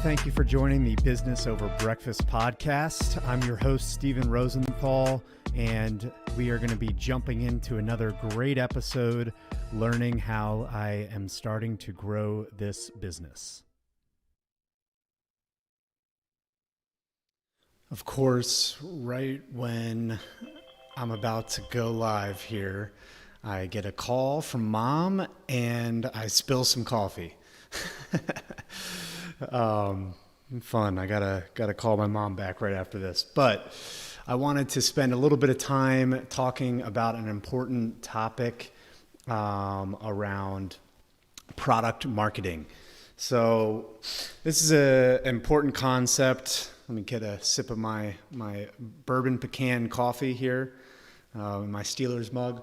Thank you for joining the Business Over Breakfast podcast. I'm your host, Stephen Rosenthal, and we are going to be jumping into another great episode, learning how I am starting to grow this business. Of course, right when I'm about to go live here, I get a call from mom and I spill some coffee. Fun. I gotta call my mom back right after this, but I wanted to spend a little bit of time talking about an important topic around product marketing. So this is an important concept. Let me get a sip of my bourbon pecan coffee here in my Steelers mug.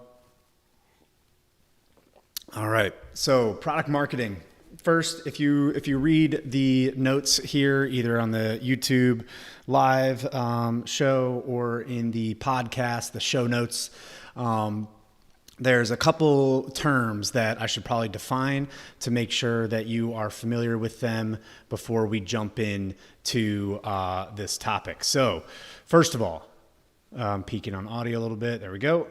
All right. So product marketing. First, if you read the notes here, either on the YouTube live show or in the podcast, the show notes, there's a couple terms that I should probably define to make sure that you are familiar with them before we jump in to this topic. So, first of all, peeking on audio a little bit. There we go.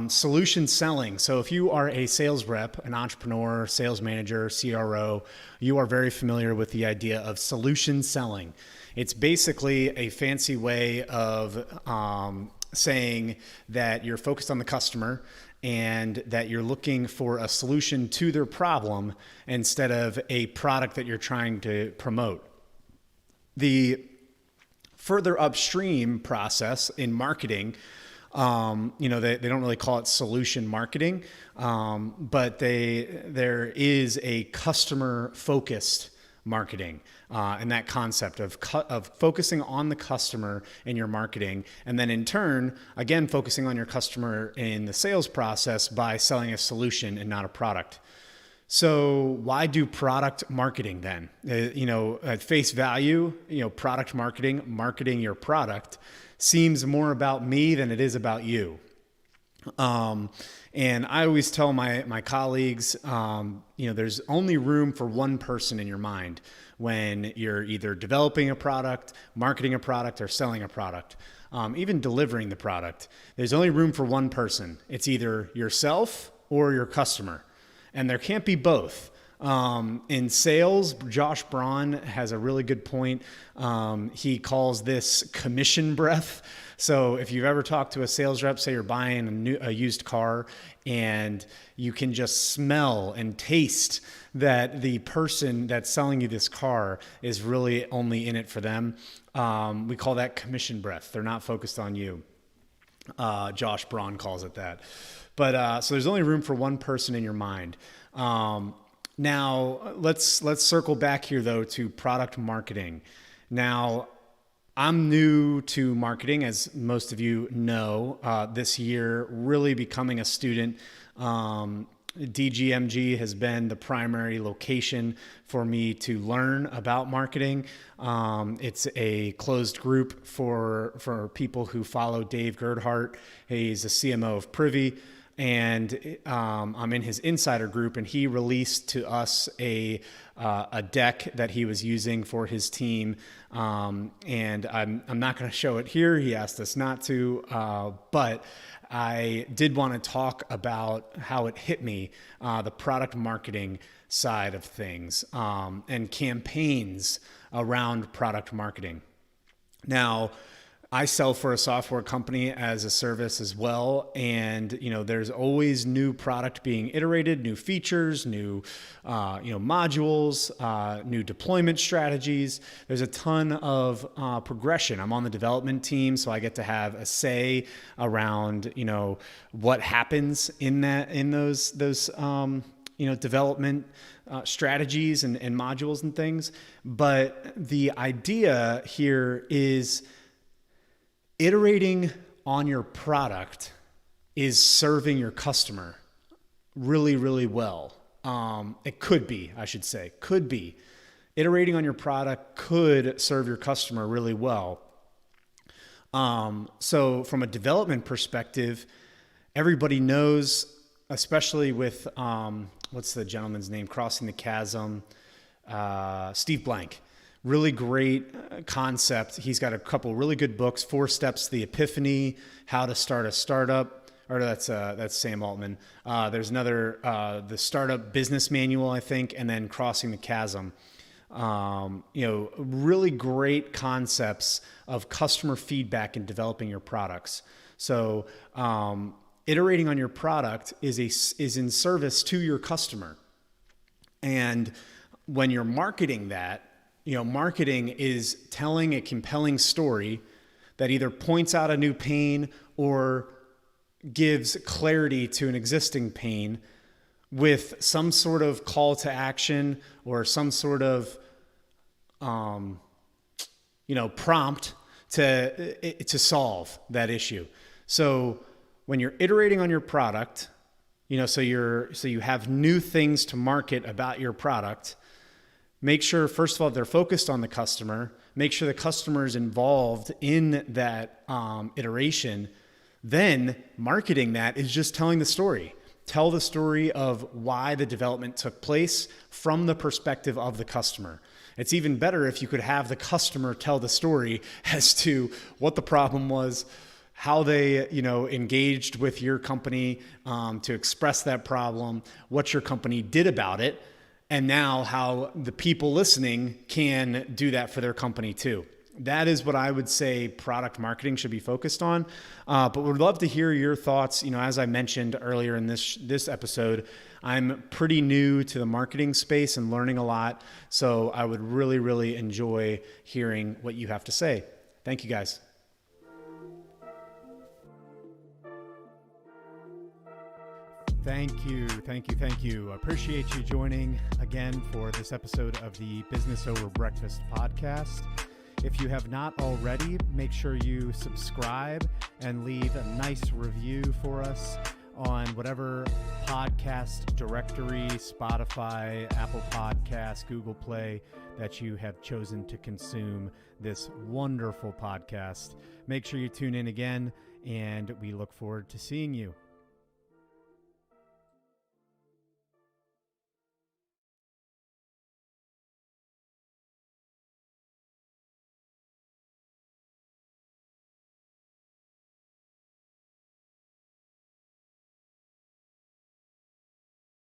Solution selling. So if you are a sales rep, an entrepreneur, sales manager, CRO, you are very familiar with the idea of solution selling. It's basically a fancy way of saying that you're focused on the customer and that you're looking for a solution to their problem instead of a product that you're trying to promote. The further upstream process in marketing, they don't really call it solution marketing, but there is a customer focused marketing, and that concept of focusing on the customer in your marketing, and then in turn, again, focusing on your customer in the sales process by selling a solution and not a product. So why do product marketing then? At face value, product marketing your product seems more about me than it is about you. And I always tell my colleagues, there's only room for one person in your mind when you're either developing a product, marketing a product, or selling a product, even delivering the product. There's only room for one person. It's either yourself or your customer. And there can't be both. In sales, Josh Braun has a really good point. He calls this commission breath. So if you've ever talked to a sales rep, say you're buying a used car, and you can just smell and taste that the person that's selling you this car is really only in it for them. We call that commission breath. They're not focused on you. Josh Braun calls it that. But so there's only room for one person in your mind. Now let's circle back here though to product marketing. Now I'm new to marketing, as most of you know. This year, really becoming a student. DGMG has been the primary location for me to learn about marketing. It's a closed group for people who follow Dave Girdhart. He's a CMO of Privy, and I'm in his insider group, and he released to us a deck that he was using for his team. And I'm not going to show it here. He asked us not to, but I did want to talk about how it hit me, the product marketing side of things, and campaigns around product marketing. Now, I sell for a software company as a service as well. And, there's always new product being iterated, new features, new, modules, new deployment strategies. There's a ton of progression. I'm on the development team, so I get to have a say around, what happens in those development strategies and modules and things. But the idea here is iterating on your product is serving your customer really, really well. It could be. Iterating on your product could serve your customer really well. So from a development perspective, everybody knows, especially with, what's the gentleman's name, Crossing the Chasm, Steve Blank. really great concept. He's got a couple really good books, 4 Steps to the Epiphany, How to Start a Startup, or that's Sam Altman. There's another, the Startup Business Manual, I think, and then Crossing the Chasm. Really great concepts of customer feedback in developing your products. So, iterating on your product is in service to your customer. And when you're marketing that, marketing is telling a compelling story that either points out a new pain or gives clarity to an existing pain with some sort of call to action or some sort of, prompt to solve that issue. So when you're iterating on your product, so you have new things to market about your product, make sure, first of all, they're focused on the customer. Make sure the customer is involved in that iteration. Then marketing that is just telling the story. Tell the story of why the development took place from the perspective of the customer. It's even better if you could have the customer tell the story as to what the problem was, how they, engaged with your company to express that problem, what your company did about it, and now how the people listening can do that for their company too. That is what I would say product marketing should be focused on. But would love to hear your thoughts. As I mentioned earlier in this episode, I'm pretty new to the marketing space and learning a lot. So I would really, really enjoy hearing what you have to say. Thank you, guys. Thank you. Appreciate you joining again for this episode of the Business Over Breakfast podcast. If you have not already, make sure you subscribe and leave a nice review for us on whatever podcast directory, Spotify, Apple Podcasts, Google Play, that you have chosen to consume this wonderful podcast. Make sure you tune in again, and we look forward to seeing you.